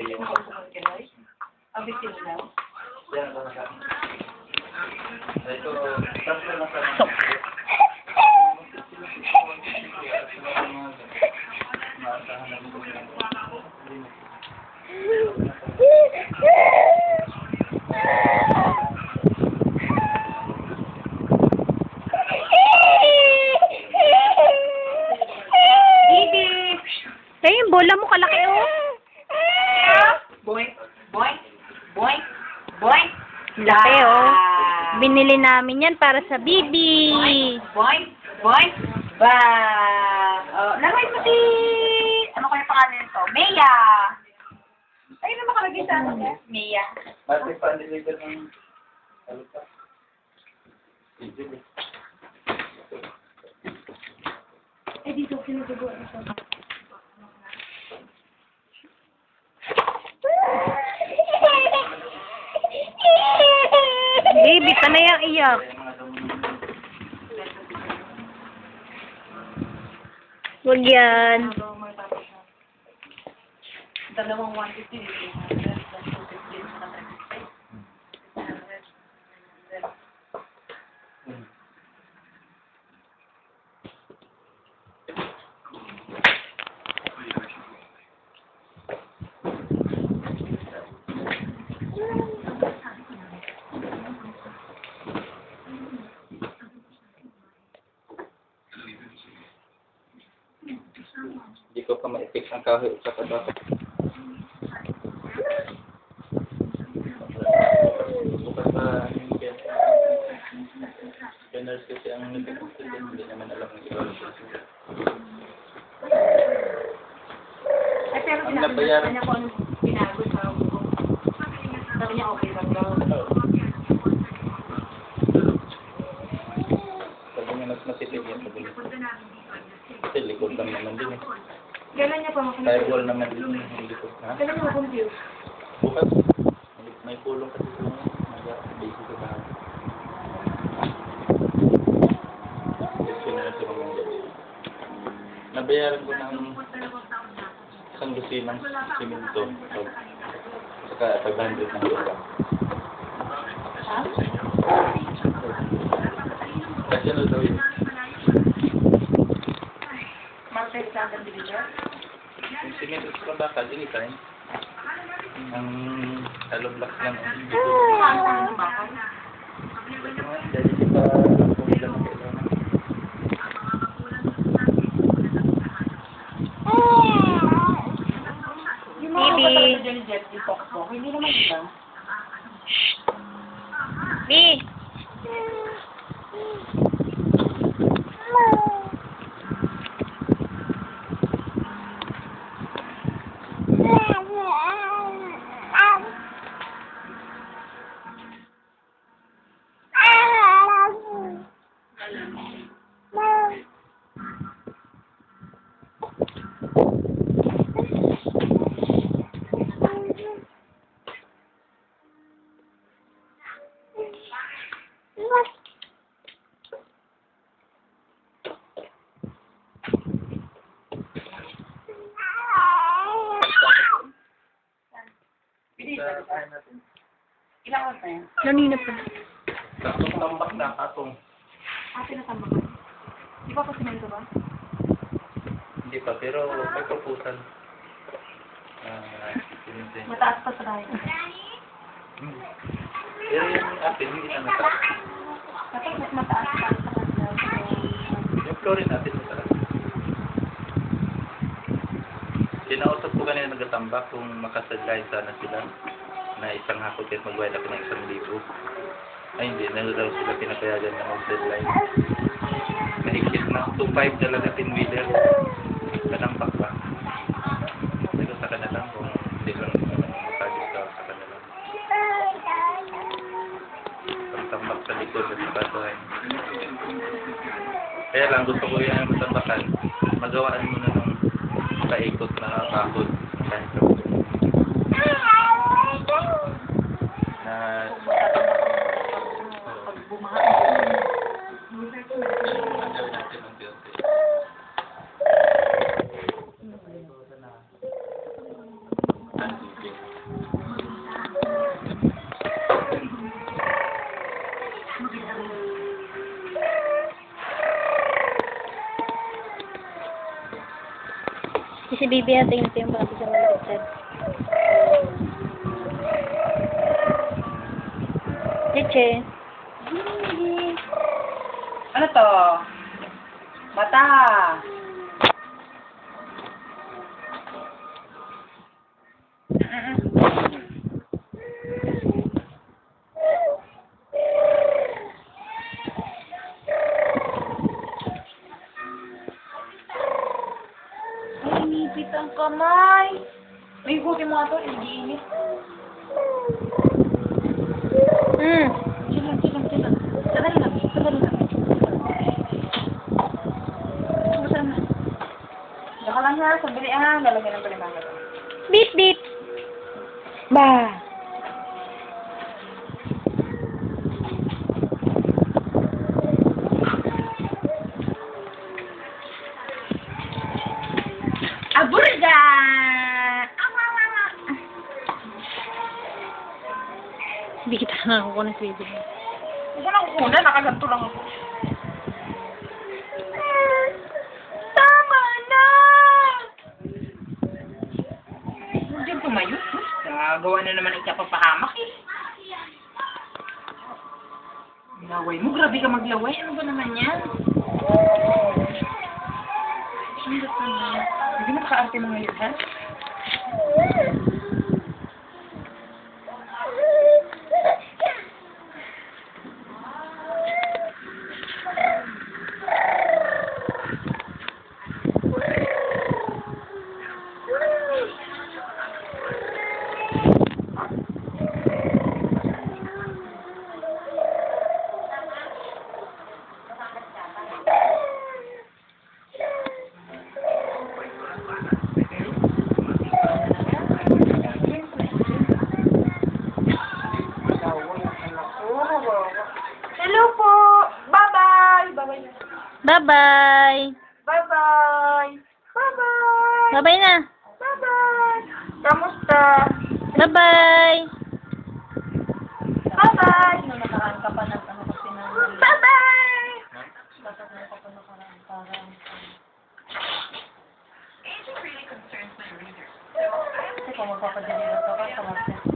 Yung bola mo kalaki, oh. Boing, boing, boing, boing. Laki, oh. Binili namin yan para sa bibi. Boing, boing, ba. Oh, laruin mo si... Ano kaya pangalan nito? Mea. Ayun na makalagay sa ano niya. Mea. Mati pa deliver ng ano pa? Eh, dito sinusugo. Baby, tanay ang iyak. Huwag yan. Dalawang 150. Hindi ko pa ma-fix ang kahoy sa kadako. Bukas pa Ganers kasi ang nagkakasal hindi naman alam ng iba. Ay, pero Ang nabayaran niya kung anong binago sa ako. Sabi niya okay lang daw. Sabi niya mas matipid yan sa bilis. Kasi likod lang naman din eh. Kailan niya pa makumpute? Firewall naman din yung likod. Ha? Kailan niya makumpute? Bukas, may pulong kasi sa mga basic sa bahay. Kasi na sa mga gabi. Nabayaran ko ng isang lusinang simento. Saka 500 ng lupa. Ha? Kasi ano daw yun? Martes sa akin dito? Yung simento sa bakal, hindi tayo. Ang hollow blocks lang. Saan ko yung bakal? Dahil hindi pa pumila ng kailangan. Yung mga kapatid dyan ni Jeff, di po. Hindi naman iba. Bi. Ilang oras na yan? Nanina pa. Takong tambak na katong. Tinatambak ka. Di ba pa simento ba? Hindi pa, pero may proposal. Mataas pa sa bahay. Pero yung atin, hindi na mataas. Kapag mas mataas pa sa kanila. Yung flooring natin mataas. Kinausap ko kanina nagtatambak kung makasadline sana sila na isang hakot at magbayad ako ng 1,000. Ay hindi, na daw sila pinapayagan na mag-deadline. Mahigit na 2.5 talaga pinwheeler. Kanampak ba? Pero sa kanila kung hindi lang matagis ka sa kanila. Pagtambak sa likod at sa basahin. Kaya lang gusto ko yung matambakan. Magawaan mo na ng paikot na bakod. Kahit sa na Pag bumaha. natin ng beauty. Ang Si Bibi natin ito yung pati sa malapit. Leche. Ano to? Mata. Ay, nipit ang kamay. May hugutin mo nga to, hindi-init. Hmm. Chilang. Sandali lang. Saan na? Saka lang ha, sandali ha. Lalagyan ng palimanga to. Beep, beep. Ba. Aburga! Hindi kita nakakuha ng Bibi. Huwag ko na kukunan, nakaganto lang ako. Tama na! Huwag dyan tumayo. Gawa na naman ikaw papahamak eh. Laway mo, grabe ka maglaway. Ano ba naman yan? Sundot naman. Hindi mo nakaarte mo ngayon, ha? Hello po! Bye-bye! Bye-bye! Bye-bye. Bye-bye! Bye-bye! Bye-bye na. Bye-bye! Kamusta? Bye-bye. Bye-bye! Nung nakaraan ka pa ng ano kasi ng... Bye-bye! Tatanong ka pa nakaraan parang... Kasi kung magpapadeliver ka pa sa market.